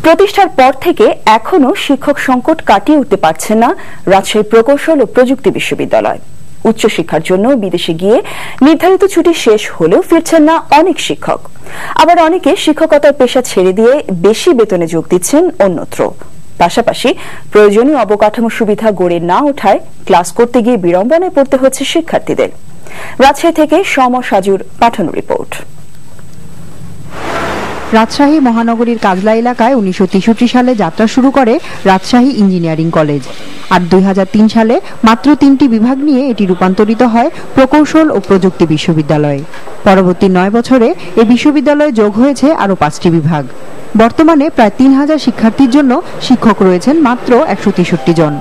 প্রতিষ্ঠার পর থেকে এখনো শিক্ষক সংকট কাটিয়ে উঠতে পারছে না রাজশাহী প্রকৌশল ও প্রযুক্তি বিশ্ববিদ্যালয়। উচ্চশিক্ষার জন্য বিদেশে গিয়ে নির্ধারিত ছুটি শেষ হলেও ফিরছেন না অনেক শিক্ষক। আবার অনেকে শিক্ষকতার পেশা ছেড়ে দিয়ে বেশি বেতনে যোগ দিচ্ছেন অন্যত্র। পাশাপাশি প্রয়োজনীয় অবকাঠামো সুবিধা গড়ে না ওঠায় ক্লাস করতে গিয়ে বিড়ম্বনায় পড়তে হচ্ছে শিক্ষার্থীদের। রাজশাহী থেকে সম সাজুর পাঠানো রিপোর্ট। রাজশাহী মহানগরীর কাজলা এলাকায় 1963 সালে যাত্রা শুরু করে রাজশাহী ইঞ্জিনিয়ারিং কলেজ। আর 2003 সালে মাত্র 3টি বিভাগ নিয়ে এটি রূপান্তরিত হয় প্রকৌশল ও প্রযুক্তি বিশ্ববিদ্যালয়ে। পরবর্তী 9 বছরে এই বিশ্ববিদ্যালয়ে যোগ হয়েছে আরও 5টি বিভাগ। বর্তমানে প্রায় 3000 শিক্ষার্থীর জন্য শিক্ষক রয়েছেন মাত্র 163 জন।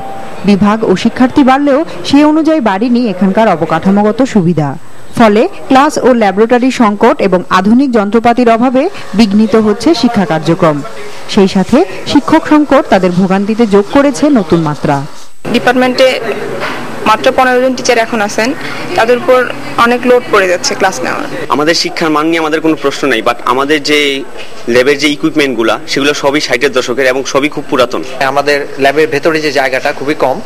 বিভাগ ও শিক্ষার্থী বাড়লেও সেই অনুযায়ী বাড়েনি এখানকার অবকাঠামোগত সুবিধা। ফলে ক্লাস ও ল্যাবরেটরি সংকট এবং আধুনিক যন্ত্রপাতির অভাবে বিঘ্নিত হচ্ছে শিক্ষা কার্যক্রম। সেই সাথে শিক্ষক সংকট তাদের ভোগান্তিতে যোগ করেছে নতুন মাত্রা। ডিপার্টমেন্টে মাত্র 15 জন টিচার এখন আছেন, তাদের উপর অনেক লোড পড়ে যাচ্ছে ক্লাস নেওয়ার। আমাদের শিক্ষার মান নিয়ে আমাদের কোনো প্রশ্ন নাই, বাট আমাদের যে ল্যাবের যে ইকুইপমেন্টগুলো সেগুলো সবই 60-এর দশকের এবং সবই খুব পুরাতন। আমাদের ল্যাবের ভেতরে যে জায়গাটা খুবই কম,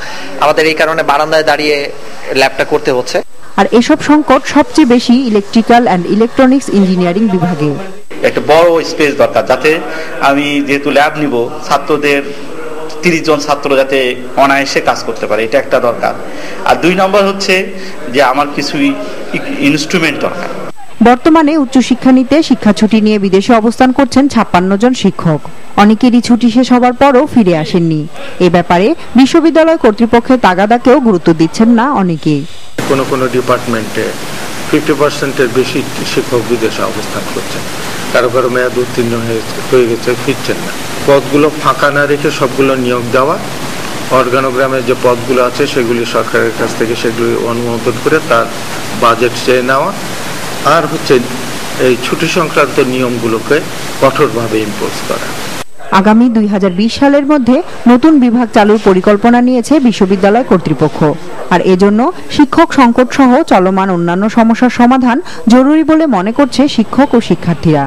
আমাদের এই কারণে বারান্দায় দাঁড়িয়ে ল্যাবটা করতে হচ্ছে। আর এসব সংকট সবচেয়ে বেশি ইলেকট্রিক্যাল অ্যান্ড ইলেকট্রনিক্স ইঞ্জিনিয়ারিং বিভাগে। একটা বড় স্পেস দরকার, যাতে আমি যেহেতু ল্যাব নিব, ছাত্রদের 30 জন ছাত্র যাতে অনায়াসে কাজ করতে পারে, এটা একটা দরকার। আর 2 নম্বর হচ্ছে যে আমার কিছু ইনস্ট্রুমেন্ট দরকার। বর্তমানে উচ্চশিক্ষা নিতে শিক্ষা ছুটি নিয়ে বিদেশে অবস্থান করছেন 56 জন শিক্ষক। অনেকেরই ছুটি শেষ হবার পরও ফিরে আসেননি। এ ব্যাপারে বিশ্ববিদ্যালয় কর্তৃপক্ষের তাগাদাকেও গুরুত্ব দিচ্ছেন না অনেকেই। কোনো ডিপার্টমেন্টে 50%-এর বেশি শিক্ষক বিদেশে অবস্থান করছেন। কারো মেয়াদ উত্তীর্ণ হয়ে গেছে, ফিরছেন না। পদগুলো ফাঁকা না রেখে সবগুলো নিয়োগ দেওয়া, অর্গানোগ্রামের যে পদগুলো আছে সেগুলি সরকারের কাছ থেকে সেগুলি অনুমোদন করে তার বাজেট চেয়ে নেওয়া, আর হচ্ছে এই ছুটি সংক্রান্ত নিয়মগুলোকে কঠোরভাবে ইম্পোজ করা। আগামী 2020 সালের মধ্যে নতুন বিভাগ চালুর পরিকল্পনা নিয়েছে বিশ্ববিদ্যালয় কর্তৃপক্ষ। আর এজন্য শিক্ষক সংকট সহ চলমান অন্যান্য সমস্যার সমাধান জরুরি বলে মনে করছে শিক্ষক ও শিক্ষার্থীরা।